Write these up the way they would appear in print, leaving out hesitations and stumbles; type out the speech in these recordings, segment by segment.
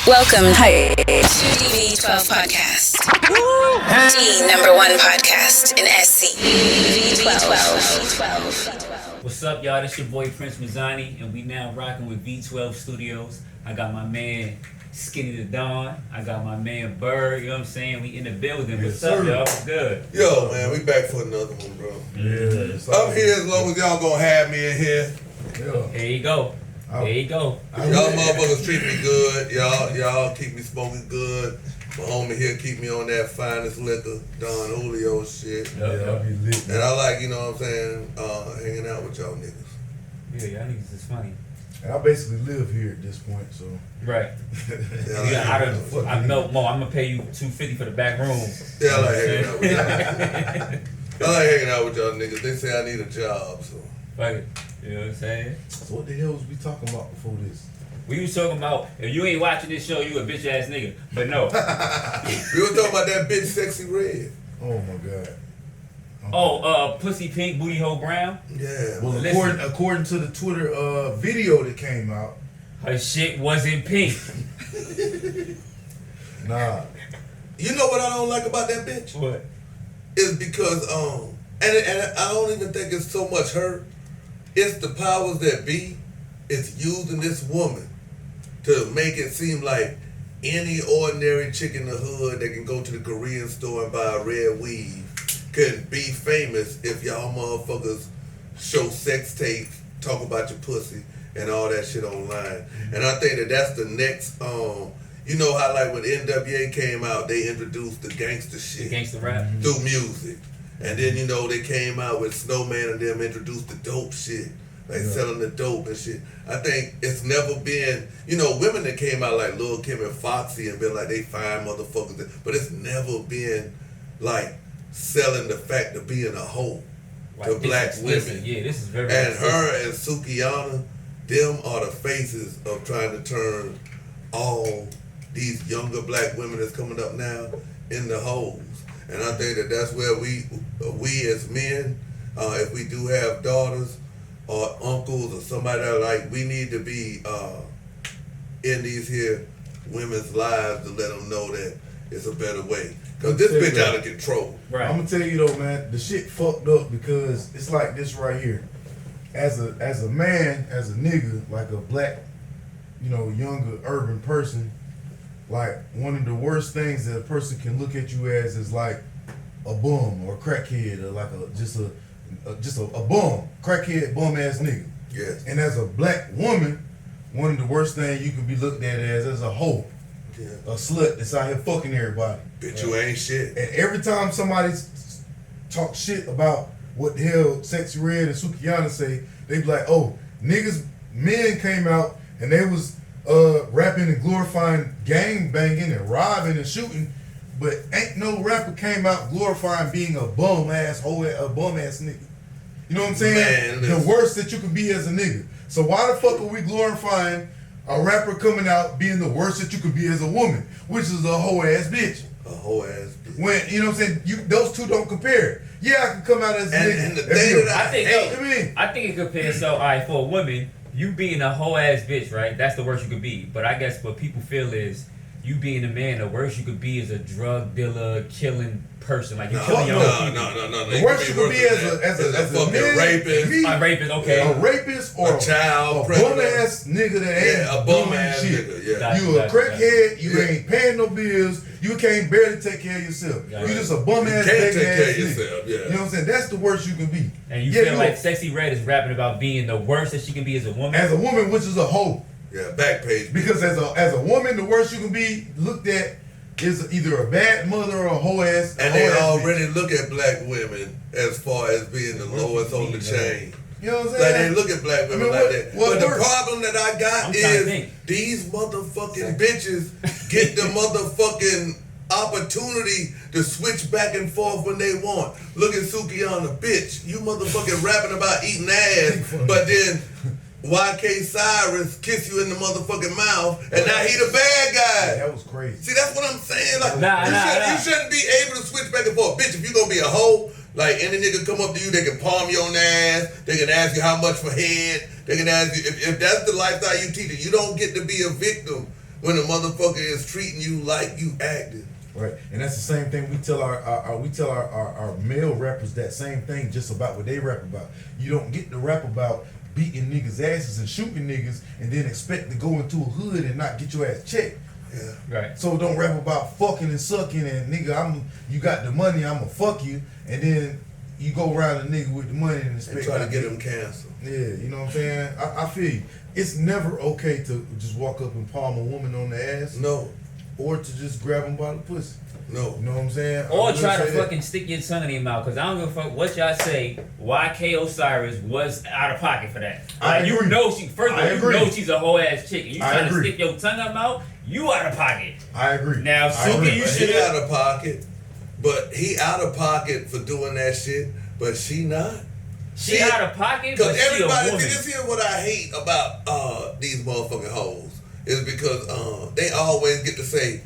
Welcome to the V12 Podcast. The number one podcast in SC. V12. What's up, y'all? This your boy Prince Mazzani, and we now rocking with V12 Studios. I got my man Skinny the Don. I got my man Bird. You know what I'm saying? We in the building. What's up, y'all? What's good? Yo, man, we back for another one, bro. Yeah. I'm here as long as y'all gonna have me in here. Yeah. There you go. There you go. Y'all motherfuckers treat me good. Y'all keep me smoking good. My homie here keep me on that finest liquor, Don Julio shit. Yeah, I be lit. And I like, you know what I'm saying, hanging out with y'all niggas. Yeah, y'all niggas is funny. And I basically live here at this point, so. Right. Yeah, I melt more. I'm gonna pay you $250 for the back room. Yeah, I like hanging out with y'all. I like hanging out with y'all niggas. They say I need a job, so. Fuck it. You know what I'm saying? So what the hell was we talking about before this? We was talking about, if you ain't watching this show, you a bitch ass nigga. But no. We were talking about that bitch Sexy Red. Oh my god. Oh, pussy pink, booty hole brown. Yeah. Well, Listen. according to the Twitter video that came out, Her shit wasn't pink. nah. You know what I don't like about that bitch? What? Is because and I don't even think it's so much her. It's the powers that be. It's using this woman to make it seem like any ordinary chick in the hood that can go to the Korean store and buy a red weave can be famous if y'all motherfuckers show sex tapes, talk about your pussy, and all that shit online. And I think that that's the next. You know how like when NWA came out, they introduced the gangster shit. The gangster rap. Through music. And then, you know, they came out with Snowman and them introduced the dope shit. Like selling the dope and shit. I think it's never been, you know, women that came out like Lil' Kim and Foxy and been like they fine motherfuckers. But it's never been like selling the fact of being a hoe to black women. Yeah, this is very And explicit. her and Sukihana, them are the faces of trying to turn all these younger black women that's coming up now into hoes. And I think that that's where we as men, if we do have daughters or uncles or somebody that like, we need to be in these here women's lives to let them know that it's a better way. Because this bitch out of control. Right. I'm gonna tell you though, man, the shit fucked up because it's like this right here. As a man, as a nigga, like a black, you know, younger urban person, like one of the worst things that a person can look at you as is like a bum or a crackhead or like just a bum, crackhead, bum ass nigga. Yes. And as a black woman, one of the worst things you can be looked at as a hoe, a slut that's out here fucking everybody. Bitch, you ain't shit. And every time somebody talk shit about what the hell Sexy Red and Sukihana say, they be like, oh, men came out and they was rapping and glorifying gang banging and robbing and shooting, but ain't no rapper came out glorifying being a bum ass hoe, a bum ass nigga. You know what I'm saying? Man, the worst that you can be as a nigga. So why the fuck are we glorifying a rapper coming out being the worst that you could be as a woman, which is a hoe ass bitch? A whole ass bitch. When you know what I'm saying, those two don't compare. Yeah, I can come out as a nigga. And the thing that I think it compares. So, all right, for a woman, you being a whole ass bitch, right? That's the worst you could be. But I guess what people feel is you being a man, the worst you could be is a drug dealer, killing person. Like you're killing your own people. No. The worst you could be as a fucking man, rapist. A rapist, okay. A rapist or a child a predator. bum ass nigga that ain't a bum doing ass shit. nigga. Yeah. Gotcha. You a crackhead. You Yeah. ain't paying no bills. You can't barely take care of yourself. Right. You just a bum ass, can't begging take ass care of nigga. yourself, yeah. You know what I'm saying? That's the worst you can be. And you Yeah, feel like Sexy Red is rapping about being the worst that she can be as a woman? As a woman, which is a hoe. Yeah, back page. Because as a woman, the worst you can be looked at is either a bad mother or a hoe ass. And they already look at black women as far as being the lowest on the chain. You know what I'm Like saying? they look at black women like that. But the problem that I got is these motherfucking bitches get the motherfucking opportunity to switch back and forth when they want. Look at Sukihana, bitch. You motherfucking rapping about eating ass, but then YK Cyrus kiss you in the motherfucking mouth, and now he the bad guy. That was crazy. See, that's what I'm saying. Like, You shouldn't be able to switch back and forth. Bitch, if you gonna be a hoe, like any nigga come up to you, they can palm you on the ass, they can ask you how much for head, they can ask you, if that's the lifestyle you teach it, you don't get to be a victim when the motherfucker is treating you like you acting. Right, and that's the same thing we tell our male rappers that same thing just about what they rap about. You don't get to rap about beating niggas' asses and shooting niggas and then expect to go into a hood and not get your ass checked. Yeah. Right. So don't rap about fucking and sucking and nigga, you got the money, I'ma fuck you, and then you go around a nigga with the money and expect try to get him canceled. Yeah, you know what I'm saying? I feel you. It's never okay to just walk up and palm a woman on the ass. No. Or to just grab them by the pussy. No. You know what I'm saying? Or try to fucking stick your tongue in their mouth, because I don't give a fuck what y'all say. YK Osiris was out of pocket for that. Like, you know she's a whole ass chick, and you trying to stick your tongue in her mouth, you out of pocket. I agree. Now, Suki, you should he out of pocket, but he out of pocket for doing that shit, but she not. She out of pocket, but she a woman. This here what I hate about these motherfucking hoes is because they always get to say,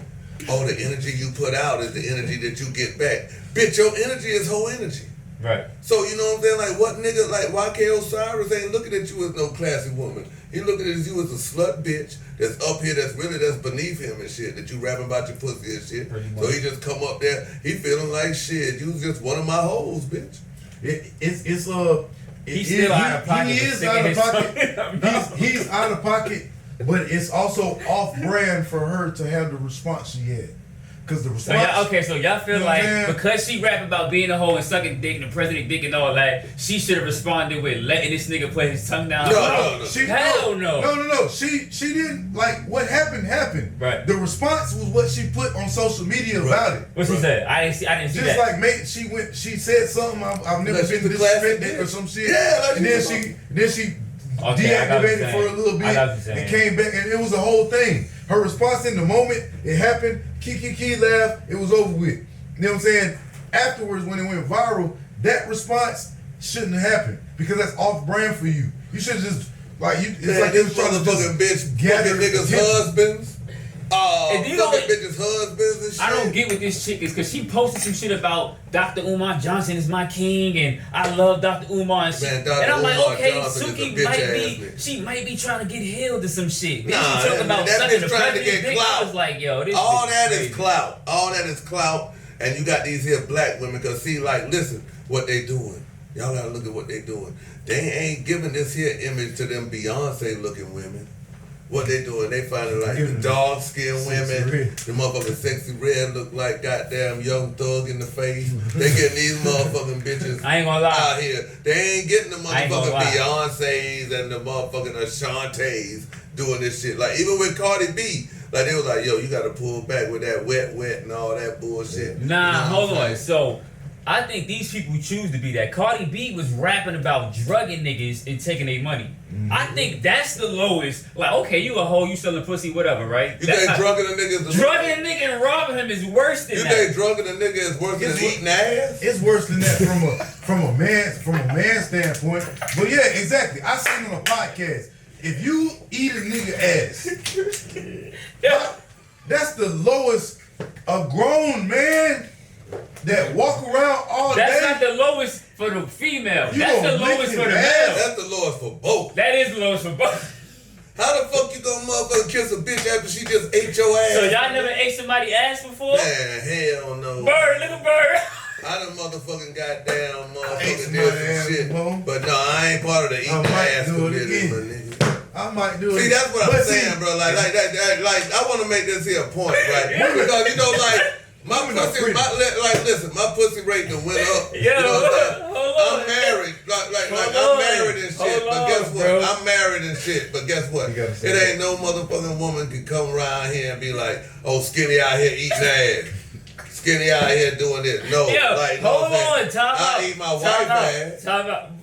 oh, the energy you put out is the energy that you get back. Bitch, your energy is whole energy. Right. So, you know what I'm saying? Like, what nigga, like, YK Osiris ain't looking at you as no classy woman. He looking at you as a slut bitch that's up here that's beneath him and shit, that you rapping about your pussy and shit. So he just come up there, he feeling like shit. You was just one of my hoes, bitch. He's still out of pocket. He is out of pocket. He's out of pocket, but it's also off-brand for her to have the response she had. Because the response. So y'all feel like because she rap about being a hoe and sucking dick and the president dick and all that, she should have responded with letting this nigga put his tongue down. No. No. She didn't, like, what happened. Right. The response was what she put on social media about it. What she said? I didn't see just that. Like, mate, she said something. I've never been disrespected or some shit. Yeah, and then she deactivated for a little bit and came back, and it was a whole thing. Her response in the moment, it happened, kiki laugh, it was over with. You know what I'm saying? Afterwards, when it went viral, that response shouldn't have happened because that's off brand for you. You should just, like, it's like this motherfucking bitch fucking niggas' husbands. And you know bitches' husbands and shit. I don't get what this chick is, because she posted some shit about Dr. Umar Johnson is my king and I love Dr. Umar and shit. And I'm like, okay, Suki might be trying to get healed to some shit. Then she talking about that sucking bitch the trying to president get dick. clout. I was like, yo, this all is that crazy. is clout. All that is clout. And you got these here black women, because see, like, listen, what they doing. Y'all gotta look at what they doing. They ain't giving this here image to them Beyonce looking women. What they doing? They finding like the dark skinned women, the motherfucking sexy red look like goddamn Young Thug in the face. They getting these motherfucking bitches I ain't gonna lie. out here. They ain't getting the motherfucking Beyonces and the motherfucking Ashantes doing this shit. Like even with Cardi B, like they was like, yo, you gotta pull back with that wet and all that bullshit. Nah, you know hold on. So I think these people choose to be that. Cardi B was rapping about drugging niggas and taking their money. Mm-hmm. I think that's the lowest. Like, okay, you a hoe, you selling pussy, whatever, right? You think drugging a nigga is drugging a nigga and robbing him is worse than that. You think drugging a nigga is worse than eating ass? It's worse than that from a man standpoint. But yeah, exactly. I seen on a podcast, if you eat a nigga ass, that's the lowest. A grown man that walk around all day. That's not the lowest for the female. That's the lowest for the male. That's the lowest for both. That is the lowest for both. How the fuck you gonna motherfucker kiss a bitch after she just ate your ass? So y'all never ate somebody's ass before? Man, hell no. Little bird. I done motherfucking goddamn motherfucking did some shit. But no, I ain't part of the eating ass community, my nigga. I might do it. See, that's what I'm saying, bro. Like I want to make this here point, right? Because you know, like. My pussy, listen, my pussy rate done went up. Yeah, you know what I'm on. married. I'm married and shit. But guess what? Bro. I'm married and shit. But guess what? It ain't no motherfucking woman can come around here and be like, oh, Skinny out here eating ass. Skinny out here doing this. No. Hold on, I eat my wife ass.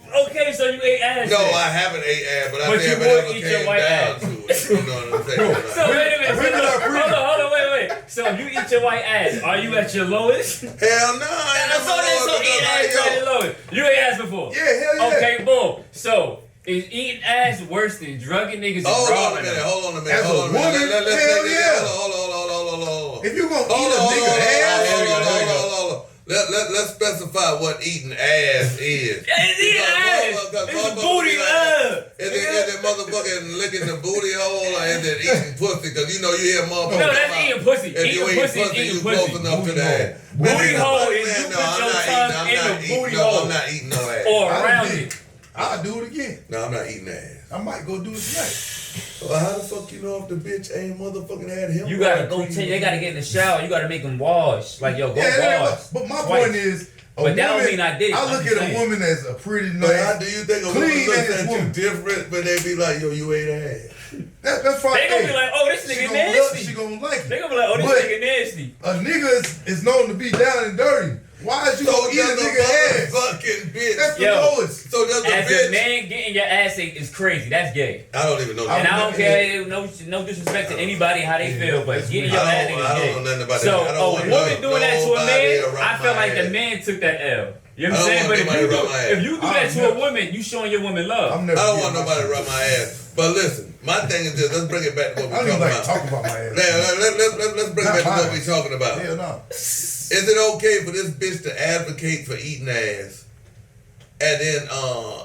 Okay, so you ate ass. No, I haven't ate ass, but I you never eat came your white down ass. to it. You know what I'm saying? So wait a minute. Hold on, wait. So you eat your white ass. Are you at your lowest? Hell no, I ain't never So eating ass at your lowest. You ate ass before? Yeah, hell yeah. Okay, boom. So is eating ass worse than drugging niggas and robbing them? Hold on a minute. As a woman, hell yeah. Hold on. If you gonna eat a nigga ass, Let let's specify what eating ass is. It's eating ass. It's booty up. Is it motherfucking licking the booty hole or is it eating pussy? Because you know you hear motherfuckers. No, that's eating pussy. If you eat pussy, you close enough to the ass. Booty hole is you put your tongue in the booty hole. I'm not eating no ass. Or around it. I'll do it again. No, I'm not eating ass. I might go do it tonight. Well, how the fuck you know if the bitch ain't motherfucking had him? You gotta go. They gotta get in the shower. You gotta make them wash. Like yo, go wash. But my point is, but that don't mean I did. I look at a woman as a pretty nice. But how do you think a woman looks at you different? But they be like, yo, you ate ass. That's fine. They gonna be like, oh, this nigga nasty. She gonna like it. They gonna be like, oh, this nigga nasty. A nigga is known to be down and dirty. Why is you gonna eat a nigga ass? Fucking bitch. That's the lowest. So does as bitch. A man getting your ass ate is crazy. That's gay. I don't even know. And I don't care. No disrespect to anybody how they feel, but getting your ass ate is gay. I don't know nothing about that. So a woman doing that to a man, I feel like the man took that L. You know what I'm saying? But if you do that to a woman, you showing your woman love. I don't want nobody to rub my ass. But listen, my thing is this. Let's bring it back to what we're talking about. My ass. Let's bring it back to what we're talking about. Hell no. Is it okay for this bitch to advocate for eating ass and then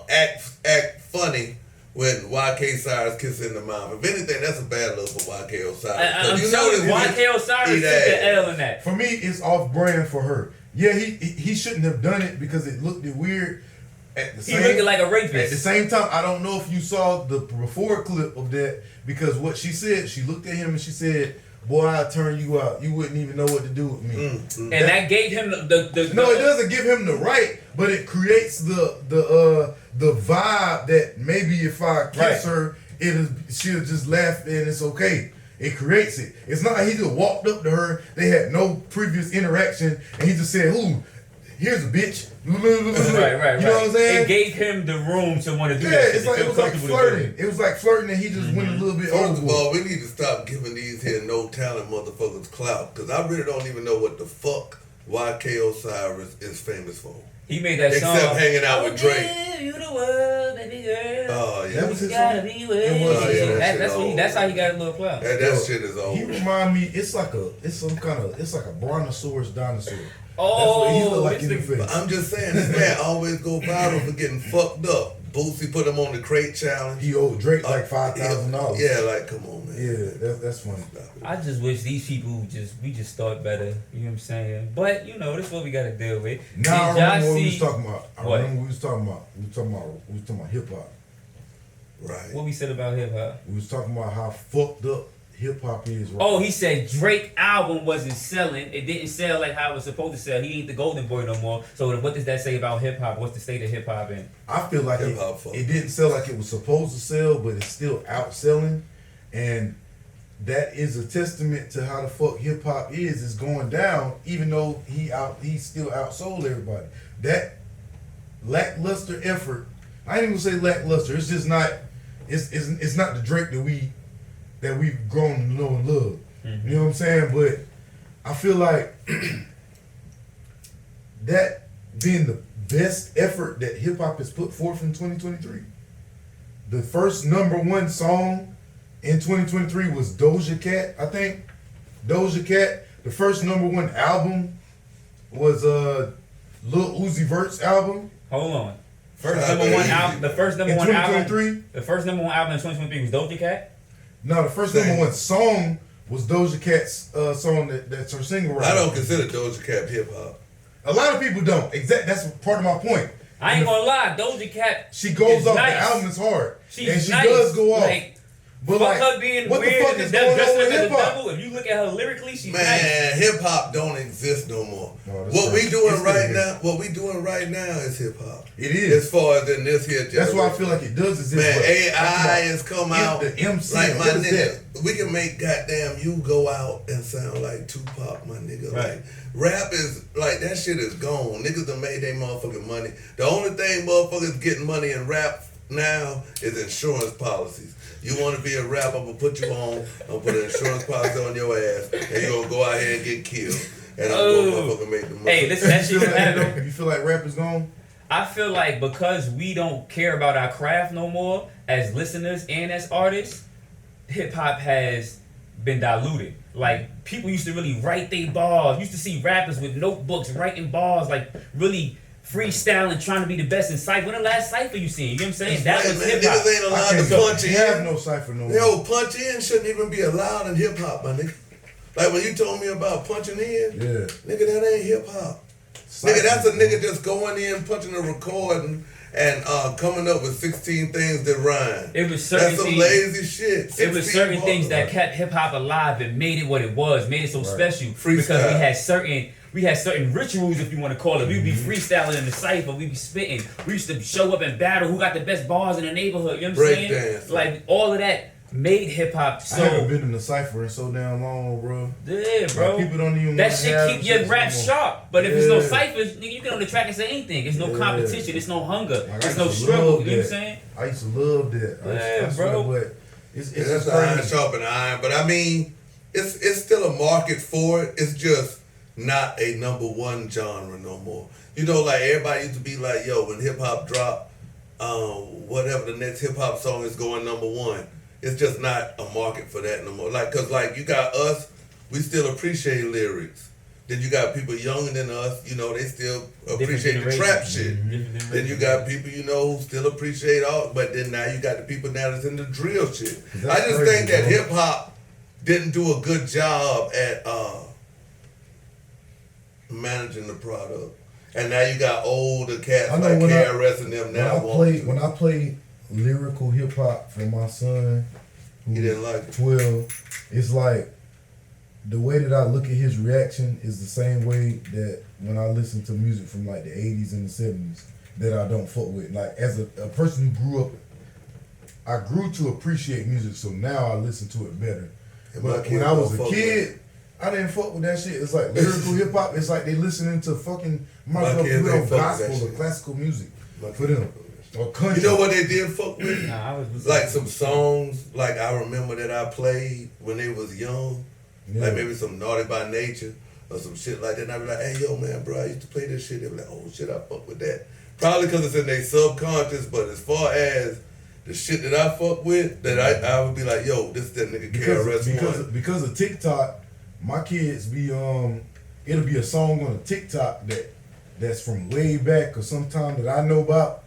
act funny when YK Osiris kisses in the mouth? If anything, that's a bad look for YK Osiris. YK Osiris took the L in that. For me, it's off brand for her. Yeah, he shouldn't have done it because it looked weird. He looking like a rapist. At the same time, I don't know if you saw the before clip of that because what she said, she looked at him and she said, "Boy, I'll turn you out. You wouldn't even know what to do with me." And that gave him the no, it doesn't give him the right, but it creates the vibe that maybe if I kiss her, she'll just laugh and it's okay. It creates it. It's not like he just walked up to her. They had no previous interaction, and he just said, "Ooh, here's a bitch." Right. You know what I'm saying? It gave him the room to want to do that. Yeah, it was like flirting. It was like flirting, and he just went a little bit overboard. First of all, we need to stop giving these here no talent motherfuckers clout, because I really don't even know what the fuck YK Osiris is famous for. He made that song. Except hanging out with Drake. You the world, baby girl. Oh yeah, that was his gotta song. Be with that's how he got a little clout. That shit is old. He remind me. It's like a brontosaurus dinosaur. Oh, that's what he look like in the face. I'm just saying, this man always go viral for getting fucked up. Boosie put him on the crate challenge. He owed Drake like $5,000. Yeah, like come on, man. Yeah, that's funny. I just wish these people we just thought better. You know what I'm saying? But you know, this is what we got to deal with. Now I remember what we was talking about. We was talking about hip hop. Right. What we said about hip hop? We was talking about how fucked up hip hop is. Right? Oh, he said Drake album wasn't selling. It didn't sell like how it was supposed to sell. He ain't the golden boy no more. So what does that say about hip hop? What's the state of hip hop in? I feel like it didn't sell like it was supposed to sell, but it's still outselling, and that is a testament to how the fuck hip hop is. It's going down, even though he still outsold everybody. That lackluster effort. I ain't even gonna say lackluster. It's just not. It's not the Drake that we've grown to know and love. Mm-hmm. You know what I'm saying? But I feel like that being the best effort that hip hop has put forth in 2023. The first #1 song in 2023 was Doja Cat, I think. Doja Cat. The first #1 album was Lil Uzi Vert's album. Hold on. First #1 album. The first #1 album. 2023. The first #1 album in 2023 was Doja Cat. No, the first #1 song was Doja Cat's song that's her single right I don't consider Doja Cat hip hop. A lot of people don't. That's part of my point. I ain't gonna lie, Doja Cat. She goes off. Nice. The album is hard, She does go off. But fuck her being what weird the fuck is going on with hip hop? If you look at her lyrically, she's man, nice. hip hop don't exist no more. No, what we doing right now is hip hop. It is. As far as in this here generation. That's why I feel like it does exist. Man, AI has come out. The MC, like my nigga, we can make goddamn you go out and sound like Tupac, my nigga. Right. Like rap is like that shit is gone. Niggas done made their motherfucking money. The only thing motherfuckers getting money in rap now is insurance policies. You want to be a rapper, I'm going to put you on. I'm going to put an insurance policy on your ass. And you're going to go out here and get killed. And I'm going to motherfucking make the money. Hey, listen, that shit happen. You feel like rap is gone? I feel like because we don't care about our craft no more as listeners and as artists, hip-hop has been diluted. like people used to really write their bars. Used to see rappers with notebooks writing bars, like really freestyling, trying to be the best in cypher. When the last cypher you seen? You know what I'm saying? That was hip hop. Niggas ain't allowed to punch in. Have no cypher no more. Yo, punch in shouldn't even be allowed in hip hop, my nigga. Like when you told me about punching in, nigga, that ain't hip hop. Nigga, that's a nigga just going in, punching a record and coming up with 16 things that rhyme. It was certain That's some things, lazy shit. It was certain things that kept hip hop alive and made it what it was, made it so special. Because we had certain rituals, if you want to call it. We'd be freestyling in the cypher, we'd be spitting. We used to show up and battle who got the best bars in the neighborhood. You know what I'm saying? Dance. Like all of that made hip hop so. I haven't been in the cypher in so damn long, bro. Yeah, bro. Like, people don't even. That shit keep your rap anymore. sharp. But if there's no ciphers, nigga, you get on the track and say anything. There's no competition. There's no hunger. Like, there's no struggle. You know what I'm saying? I used to love that. Yeah, bro. But it's that's the iron sharpen iron. But I mean, it's still a market for it. It's just not a number one genre no more. You know, like everybody used to be like, yo, when hip hop drop, whatever the next hip hop song is going number one. It's just not a market for that no more. Like, cause like you got us, we still appreciate lyrics. Then you got people younger than us, you know, they still appreciate the trap shit. Then you got people, you know, who still appreciate all, but then now you got the people now that's in the drill shit. I just think that hip hop didn't do a good job at managing the product. And now you got older cats like KRS and them now. When I play lyrical hip hop for my son, he didn't like it. 12, it's like the way that I look at his reaction is the same way that when I listen to music from like the 80s and the 70s that I don't fuck with. Like as a person who grew up, I grew to appreciate music, so now I listen to it better. But when I was a kid, I didn't fuck with that shit. It's like lyrical hip hop. It's like they listening to fucking gospel or classical music for them. Or country. You know what they did fuck with? Like some songs like I remember that I played when they was young. Yeah. Like maybe some Naughty by Nature or some shit like that. And I'd be like, hey, yo, man, bro, I used to play this shit. They'd be like, oh, shit, I fuck with that. Probably because it's in their subconscious, but as far as the shit that I fuck with, that I would be like, yo, this is that nigga KRS-One. Because of TikTok, my kids be, it'll be a song on a TikTok that's from way back or sometime that I know about.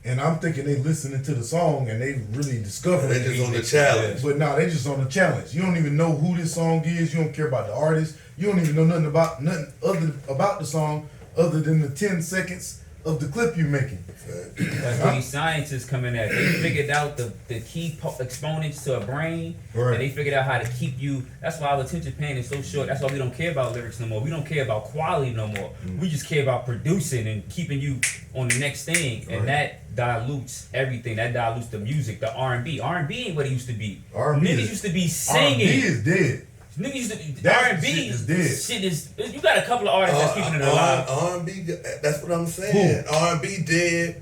And I'm thinking they listening to the song and they really discovering it. They just on the challenge. But no, they just on the challenge. You don't even know who this song is. You don't care about the artist. You don't even know nothing other about the song other than the 10 seconds of the clip you're making. That's where these scientists come in at. They figured out the key exponents to a brain, and they figured out how to keep you. That's why our attention span is so short. That's why we don't care about lyrics no more. We don't care about quality no more. We just care about producing and keeping you on the next thing, and that dilutes everything. That dilutes the music, the R&B. R&B ain't what it used to be. Niggas used to be singing. R&B is dead. Niggas used to R&B is dead. Shit is. You got a couple of artists that's keeping it alive. R&B, that's what I'm saying. R&B dead,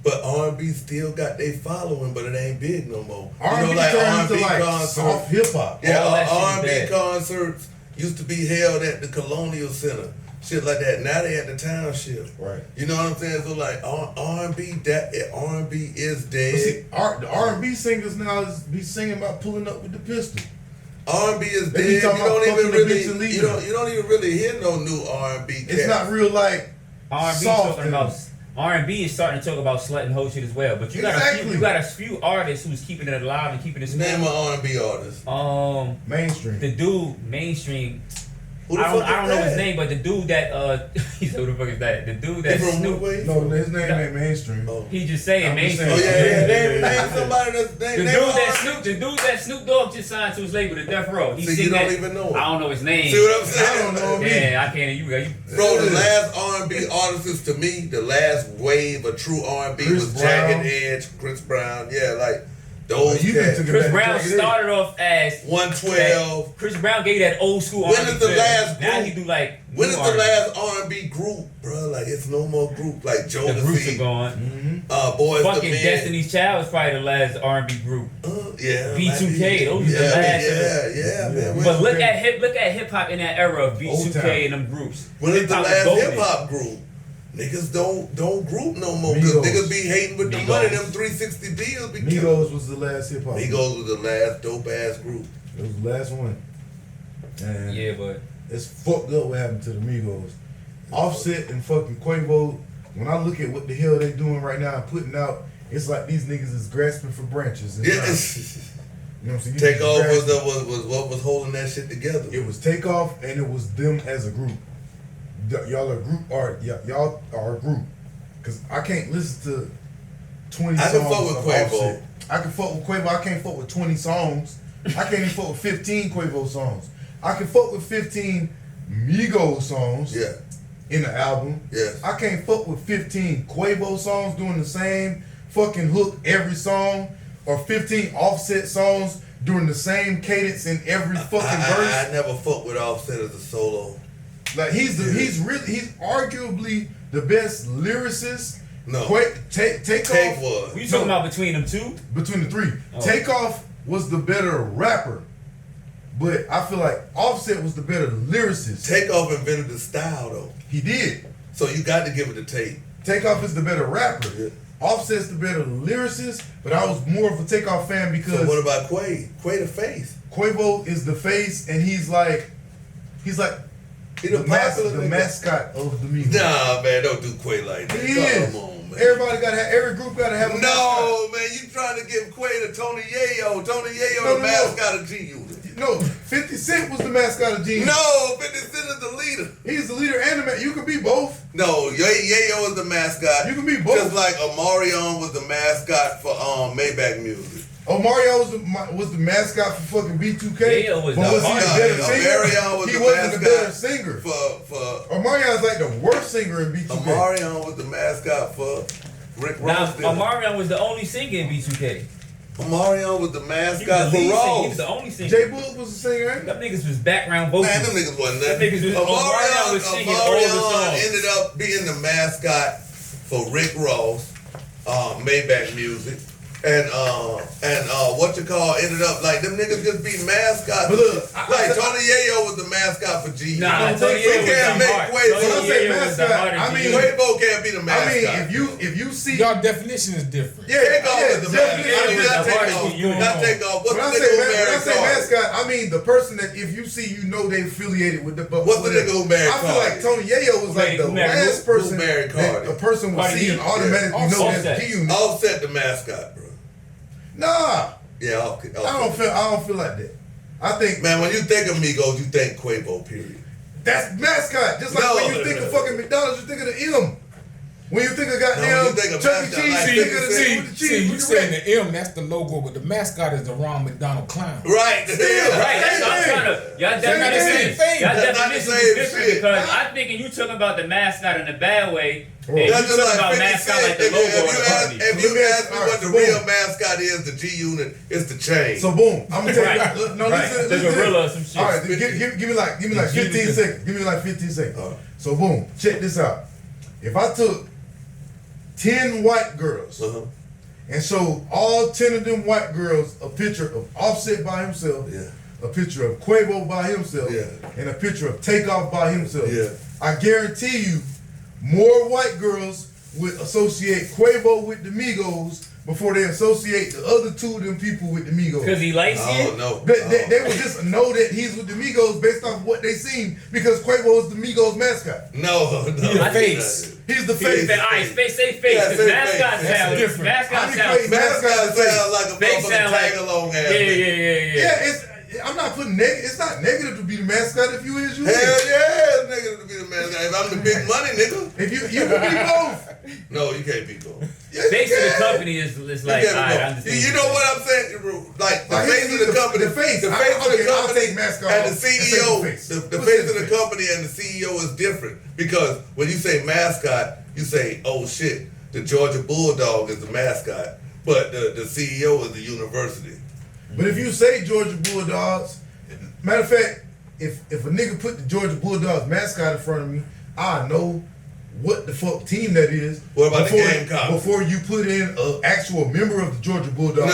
but R&B still got they following, but it ain't big no more. R&B like R&B concerts, soft hip hop. Yeah, R&B concerts used to be held at the Colonial Center, shit like that. Now they at the Township. Right. You know what I'm saying? So like R&B is dead. But see, the R&B singers now be singing about pulling up with the pistol. R&B is dead. You don't even really hear no new R&B cats. It's not real like R&B talking about R&B is starting to talk about slut and hoe shit as well. But you got a few artists who's keeping it alive and keeping it smooth. Name an R&B artist. Mainstream. The dude mainstream. Who the I don't know his name, but the dude that he said, who the fuck is that? The dude that Snoop. No, his name ain't mainstream. He just saying mainstream. Oh yeah. Name somebody that's the dude that Snoop Dogg just signed to his label, the Death Row. You don't even know him. I don't know his name. See what I'm saying? I don't know him. Yeah, I can't. You bro, the last R&B artists to me, the last wave of true R&B was Jagged Edge, Chris Brown. Yeah, like. Those Chris Brown started off as 112. Chris Brown gave that old school R&B. When is the last group? Now he do like. When is the last R&B group, bro? Like it's no more group. Like Jodeci. The groups are gone. Boys fucking the Men. Destiny's Child was probably the last R&B group. Yeah. V2K. Those are the last. Yeah, man. But look at hip hop in that era of V2K and them groups. When is the last hip hop group? Niggas don't group no more because niggas be hating with the money. Them 360 deals be Migos was the last hip hop. Migos was the last dope ass group. It was the last one. And Yeah, but it's fucked up what happened to the Migos. Offset and fucking Quavo, when I look at what the hell they doing right now and putting out, it's like these niggas is grasping for branches. And Yeah. you know what I'm saying? Takeoff was what was holding that shit together. It was Takeoff and it was them as a group. Y'all are a group, y'all are a group. Cause I can't listen to 20 songs. I can fuck with of Quavo. Offset. I can fuck with Quavo. I can't fuck with 20 songs. I can't even fuck with 15 Quavo songs. I can fuck with 15 Migos songs. Yeah. In the album. Yes. I can't fuck with 15 Quavo songs doing the same fucking hook every song, or 15 Offset songs doing the same cadence in every fucking verse. I never fucked with Offset as a solo. Like he's arguably the best lyricist. No. Takeoff was. what you talking about between them two? Between the three. Oh. Takeoff was the better rapper. But I feel like Offset was the better lyricist. Takeoff invented the style though. He did. So you got to give it to Tate. Takeoff is the better rapper. Yeah. Offset's the better lyricist, but I was more of a Takeoff fan because So what about Quay? Quay the face. Quavo is the face, and he's like He the popular nigga. mascot of the Migos. Nah, man, don't do Quay like that. He is. Come on, man. Every group gotta have a mascot. No, man, you trying to give Quay to Tony Yayo. Tony Yayo No, the no. mascot of G-Unit. No, 50 Cent was the mascot of G. No, 50 Cent is the leader. He's the leader and the man. You can be both. No, Yayo is the mascot. You can be both. Just like Omarion was the mascot for Maybach Music. Omarion was the mascot for fucking B2K. Yayo was but the was he a mascot. better singer? Omarion was He the wasn't a mascot better singer. For Omarion's like the worst singer in B2K. Omarion was the mascot for Rick Now, Ross. Omarion was the only singer in B2K. Omarion was the He mascot was the for lead singer. He Ross. was the only singer. J Boog was the singer, ain't Them niggas was background vocals. Man, them niggas wasn't Them that. niggas was Omarion was singing all the Omarion songs. ended up being the mascot for Rick Ross, Maybach Music, and ended up like them niggas just be mascots. But look, like Tony Yayo was the mascot for G. Nah, don't Tony think Yayo so. was Can't the make heart. Quavo. Tony When I say Yayo was the mascot, heart of I mean- G. Quavo can't be the I mascot. mean, if you see, Y'all definition is different. Takeoff is the mascot. Yayo I mean, was not the heart of Takeoff. G. Not Takeoff. What's when I the say, nigga who when I married say Cardi? mascot, I mean the person that if you see, you know they affiliated with the. But What's the nigga who married I feel Cardi? like Tony Yayo was like the Who married last who? person Who married that Cardi? a person would Cardi see B? and automatically Yeah. know Offset. that's G-Unit. Offset the mascot, bro. Nah, Yeah, okay. I don't feel like that. I think Man, when you think of Migos, you think Quavo, period. that's mascot. Just like No. when you think of fucking McDonald's, you think of the M. When you think of No, goddamn when you think of Chuck E. mascot, Cheese, like you think of the see, nigga with the cheese. See, you with the saying red. the M, that's the logo, but the mascot is the Ronald McDonald Clown. Right. Still, Yeah. Right, that's what I'm Same trying to. Y'all They're not the same definition. thing. Y'all That's not the definition same is different shit. because I'm thinking you talking about the mascot in a bad way. And you That's That's talking just about like 50 mascot Cent. like the logo of the company. If you ask me Alright, what the so real boom. mascot is, the G Unit, it's the chain. So boom, I'm gonna tell Right. you. No, Right. listen, The listen. gorilla or some shit. All right, give me like 15 seconds. Give me like 15 seconds. Alright. So boom, check this out. If I took 10 white girls Uh-huh. and showed all 10 of them white girls a picture of Offset by himself, Yeah. a picture of Quavo by himself, Yeah. and a picture of Takeoff by himself, Yeah. I guarantee you, more white girls would associate Quavo with the Migos before they associate the other two of them people with the Migos. Because he likes Oh, it. no. They would just know that he's with the Migos based off what they seen because Quavo is the Migos mascot. No. He the face. He's the He face. is. Alright, say face. Yeah, Because say mascot face. That's sounds different. Mascot I sounds. mean, Mascot sounds like a Face motherfucking sound like. tag-along ass. Yeah. Yeah, I'm not putting it's not negative to be the mascot if you is you. Hell is. yeah, nigga, to be the mascot. If I'm the big money nigga. If you can be both. No, you can't be both. Yes, Face you of the can. company is like, You can't alright, be I both. understand. You know what I'm saying? Like the Like, face he's of the company, the face. the I- face of the okay, I'll company, take mascot and the off and say CEO, the face. the We'll face say of the the face. company and the CEO is different because when you say mascot, you say, oh shit, the Georgia Bulldog is the mascot, but the CEO is the university. But if you say Georgia Bulldogs, matter of fact, if a nigga put the Georgia Bulldogs mascot in front of me, I know what the fuck team that is. What about the Gamecocks? Before you put in an actual member of the Georgia Bulldogs.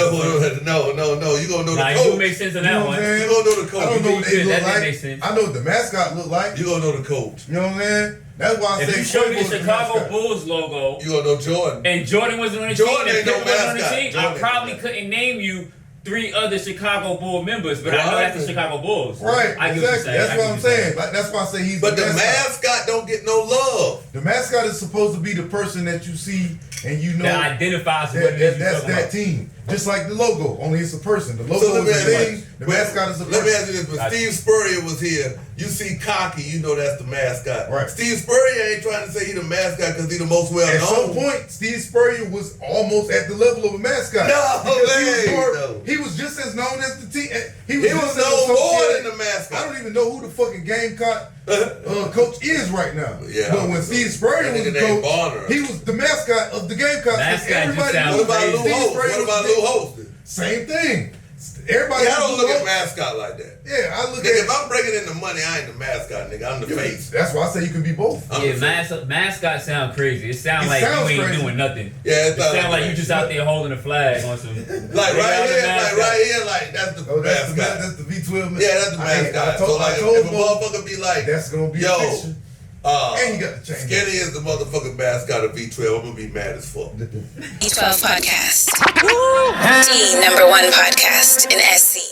No. You gonna know Nah, the you do coach. make sense on You that know what one. I'm saying? You gonna know the I coach. don't know what they Yeah, look that like. makes sense. I know what the mascot look like. You gonna know the coach. You know what I'm saying? That's why I If say you show me Quavo's the Chicago mascot. Bulls logo You gonna know Jordan. and Jordan wasn't on the Jordan team and ain't no Pippen wasn't on the mascot. team, Jordan I ain't probably no couldn't name you 3 other Chicago Bull members, but I know that's the Chicago Bulls. Right, I get what you're exactly. saying. That's I what get I'm what you're saying. Like, that's why I say he's But the the mascot don't get no love. The mascot is supposed to be the person that you see and you know that identifies what it is that's you're that talking team. Just like the logo, only it's a person. The logo let me is a ask you thing. this. The mascot is a person. Let me ask you this: when Gotcha. Steve Spurrier was here, you see Cocky, you know that's the mascot. Right. Steve Spurrier ain't trying to say he the mascot because he the most well At some known. point, Steve Spurrier was almost at the level of a mascot. No way, he was just as known as the team. He He just was as no more associated- than the mascot. I don't even know who the fucking Gamecock coach is right now. Yeah, but when Steve Spurrier that was the nigga named coach, Bonner. he was the mascot of the Gamecocks. Mascot just Everybody sounds knew What about Lou Steve Holtz? Spurrier What about was Lou Holtz? Same thing. Everybody. Yeah, I don't knew look Lou at Holtz. mascot like that. Yeah, I look Nigga, at. if I'm bringing in the money, I ain't the mascot, nigga. I'm the face. That's why I say you can be both. I'm Yeah, the face. mascot sound crazy. It sounds It like sounds you ain't crazy. doing nothing. Yeah, It sounds like you just out there holding a flag on some. Like right here, like that's the Oh, that's the mascot. that's the V12. Yeah, that's the mascot. So like, if a motherfucker be like, that's gonna be yo, a picture. And you got the chain. Skinny is the motherfucking mascot of V12. I'm gonna be mad as fuck. V12 Podcast. The #1 podcast in SC.